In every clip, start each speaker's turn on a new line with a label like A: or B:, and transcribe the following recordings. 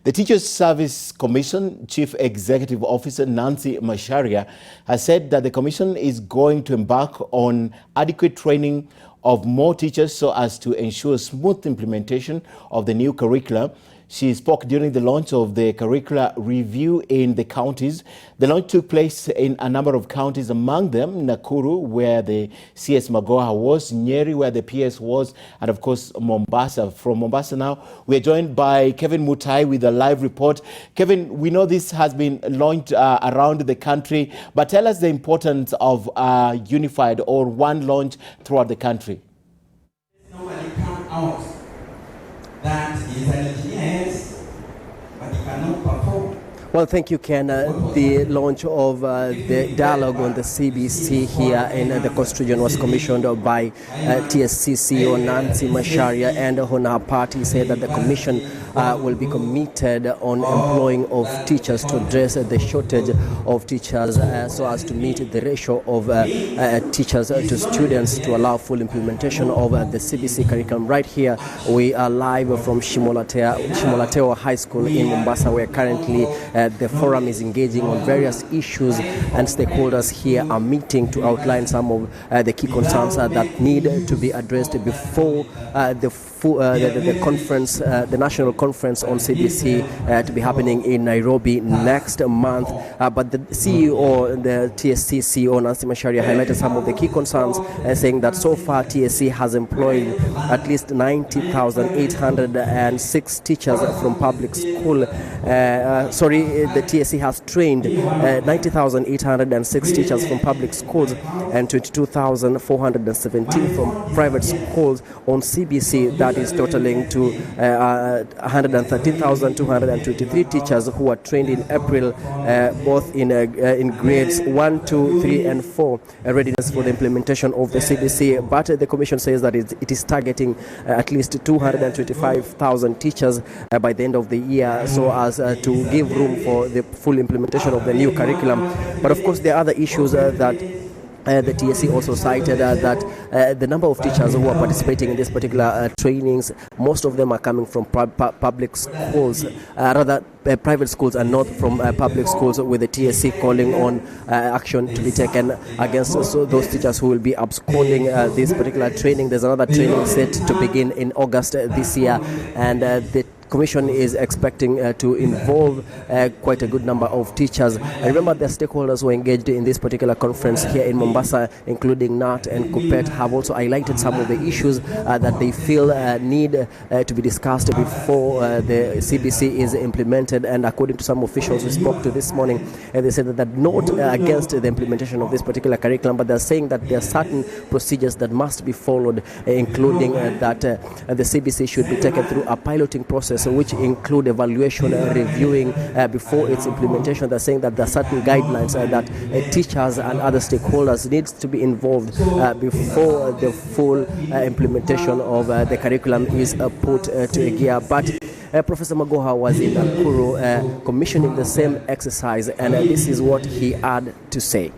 A: The Teachers Service Commission Chief Executive Officer Nancy Macharia has said that the Commission is going to embark on adequate training of more teachers so as to ensure smooth implementation of the new curricula. She spoke during the launch of the curricula review in the counties. The launch took place in a number of counties, among them Nakuru, where the CS Magoha was, Nyeri, where the PS was, and of course Mombasa. From Mombasa now, we're joined by Kevin Mutai with a live report. Kevin, we know this has been launched around the country, but tell us the importance of unified or one launch throughout the country.
B: Nobody come out that is an engineer, but he cannot perform.
C: Well, thank you, Ken. The launch of the dialogue on the CBC here in the Constitution was commissioned by TSC CEO Nancy Macharia, and on her part, he said that the Commission will be committed on employing of teachers to address the shortage of teachers so as to meet the ratio of teachers to students to allow full implementation of the CBC curriculum. Right here, we are live from Shimolateo High School in Mombasa, where currently the forum is engaging on various issues, and stakeholders here are meeting to outline some of the key concerns that need to be addressed before the conference, the national conference on CBC to be happening in Nairobi next month. But the CEO, the TSC CEO Nancy Macharia, highlighted some of the key concerns, saying that so far TSC has employed at least 90,806 teachers from public school. The TSC has trained 90,806 teachers from public schools and 22,417 from private schools on CBC. That is totaling to 113,223 teachers who are trained in April, both in grades 1, 2, 3, and 4, readiness for the implementation of the CBC. But the Commission says that it is targeting at least 225,000 teachers by the end of the year, so as to give room for the full implementation of the new curriculum. But of course, there are other issues that the TSC also cited that the number of teachers who are participating in this particular trainings, most of them are coming from public schools, private schools, and not from public schools, with the TSC calling on action to be taken against those teachers who will be absconding this particular training. There's another training set to begin in August this year, and the Commission is expecting to involve quite a good number of teachers. And remember, the stakeholders who are engaged in this particular conference here in Mombasa, including NAT and KUPPET, have also highlighted some of the issues that they feel need to be discussed before the CBC is implemented. And according to some officials we spoke to this morning, they said that they're not against the implementation of this particular curriculum, but they're saying that there are certain procedures that must be followed, including that the CBC should be taken through a piloting process, which include evaluation, reviewing before its implementation. They're saying that there are certain guidelines that teachers and other stakeholders needs to be involved before the full implementation of the curriculum is put to a gear. But Professor Magoha was in Nakuru commissioning the same exercise, and this is what he had to say.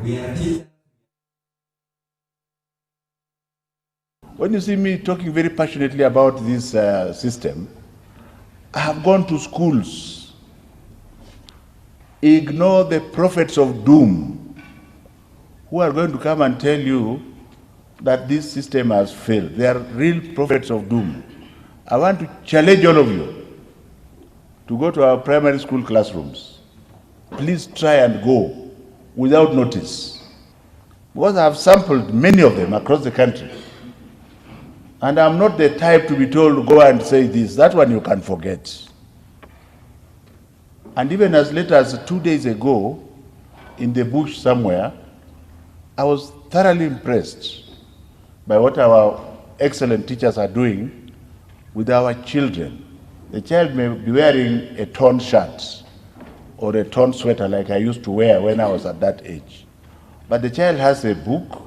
D: When you see me talking very passionately about this system, I have gone to schools. Ignore the prophets of doom who are going to come and tell you that this system has failed. They are real prophets of doom. I want to challenge all of you to go to our primary school classrooms. Please try and go without notice, because I have sampled many of them across the country. And I'm not the type to be told to go and say this. That one you can forget. And even as late as 2 days ago, in the bush somewhere, I was thoroughly impressed by what our excellent teachers are doing with our children. The child may be wearing a torn shirt or a torn sweater like I used to wear when I was at that age. But the child has a book,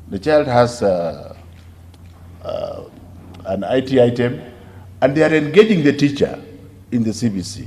D: the child has an IT item, and they are engaging the teacher in the CBC.